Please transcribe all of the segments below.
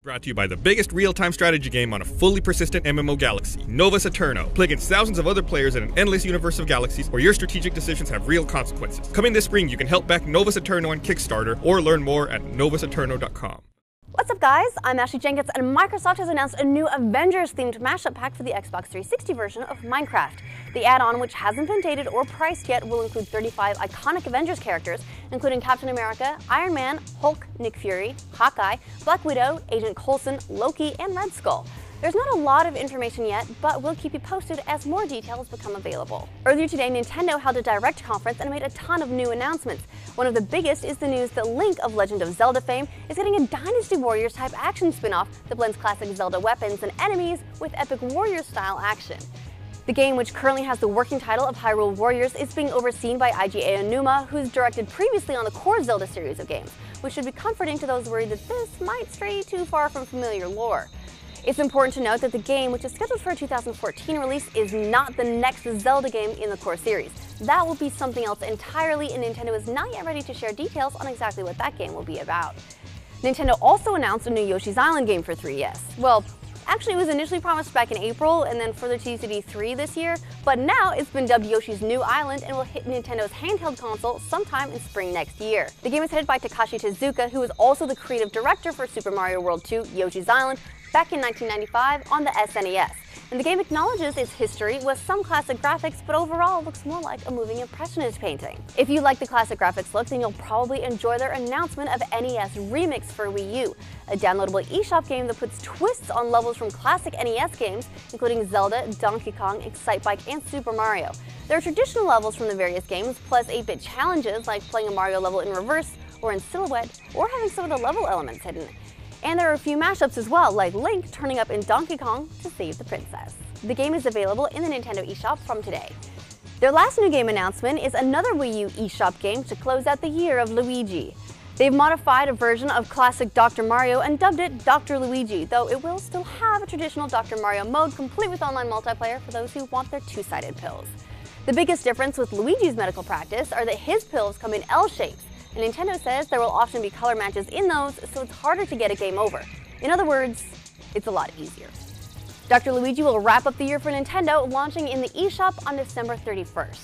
Brought to you by the biggest real-time strategy game on a fully persistent MMO galaxy, Novus Eterno. Play against thousands of other players in an endless universe of galaxies where your strategic decisions have real consequences. Coming this spring, you can help back Novus Eterno on Kickstarter or learn more at novuseterno.com. What's up, guys? I'm Ashley Jenkins, and Microsoft has announced a new Avengers-themed mashup pack for the Xbox 360 version of Minecraft. The add-on, which hasn't been dated or priced yet, will include 35 iconic Avengers characters, including Captain America, Iron Man, Hulk, Nick Fury, Hawkeye, Black Widow, Agent Coulson, Loki, and Red Skull. There's not a lot of information yet, but we'll keep you posted as more details become available. Earlier today, Nintendo held a direct conference and made a ton of new announcements. One of the biggest is the news that Link of Legend of Zelda fame is getting a Dynasty Warriors type action spin-off that blends classic Zelda weapons and enemies with epic warrior style action. The game, which currently has the working title of Hyrule Warriors, is being overseen by Eiji Aonuma, who's directed previously on the core Zelda series of games, which should be comforting to those worried that this might stray too far from familiar lore. It's important to note that the game, which is scheduled for a 2014 release, is not the next Zelda game in the core series. That will be something else entirely, and Nintendo is not yet ready to share details on exactly what that game will be about. Nintendo also announced a new Yoshi's Island game for 3DS. Well, actually, it was initially promised back in April and then further teased at E3 this year, but now it's been dubbed Yoshi's New Island and will hit Nintendo's handheld console sometime in spring next year. The game is headed by Takashi Tezuka, who is also the creative director for Super Mario World 2 Yoshi's Island back in 1995 on the SNES. And the game acknowledges its history with some classic graphics, but overall looks more like a moving impressionist painting. If you like the classic graphics look, then you'll probably enjoy their announcement of NES Remix for Wii U, a downloadable eShop game that puts twists on levels from classic NES games, including Zelda, Donkey Kong, Excitebike, and Super Mario. There are traditional levels from the various games, plus 8-bit challenges like playing a Mario level in reverse or in silhouette, or having some of the level elements hidden. And there are a few mashups as well, like Link turning up in Donkey Kong to save the princess. The game is available in the Nintendo eShop from today. Their last new game announcement is another Wii U eShop game to close out the year of Luigi. They've modified a version of classic Dr. Mario and dubbed it Dr. Luigi, though it will still have a traditional Dr. Mario mode complete with online multiplayer for those who want their two-sided pills. The biggest difference with Luigi's medical practice are that his pills come in L shapes, and Nintendo says there will often be color matches in those, so it's harder to get a game over. In other words, it's a lot easier. Dr. Luigi will wrap up the year for Nintendo, launching in the eShop on December 31st.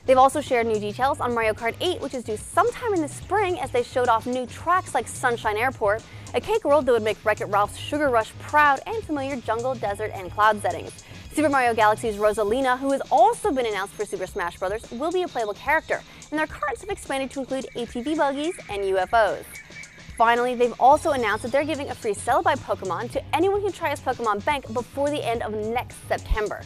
They've also shared new details on Mario Kart 8, which is due sometime in the spring, as they showed off new tracks like Sunshine Airport, a cake world that would make Wreck-It Ralph's Sugar Rush proud, and familiar jungle, desert, and cloud settings. Super Mario Galaxy's Rosalina, who has also been announced for Super Smash Bros., will be a playable character, and their carts have expanded to include ATV buggies and UFOs. Finally, they've also announced that they're giving a free Celebi Pokemon to anyone who tries Pokemon Bank before the end of next September.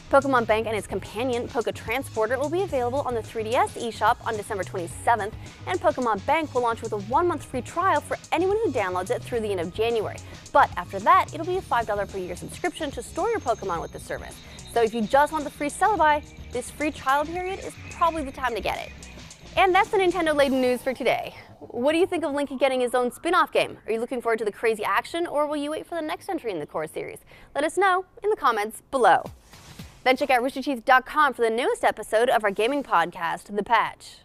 Pokemon Bank and its companion, Poke Transporter, will be available on the 3DS eShop on December 27th, and Pokemon Bank will launch with a 1-month free trial for anyone who downloads it through the end of January. But after that, it'll be a $5 per year subscription to store your Pokemon with the service. So if you just want the free Celebi, this free trial period is probably the time to get it. And that's the Nintendo-laden news for today. What do you think of Link getting his own spin-off game? Are you looking forward to the crazy action, or will you wait for the next entry in the core series? Let us know in the comments below. Then check out roosterteeth.com for the newest episode of our gaming podcast, The Patch.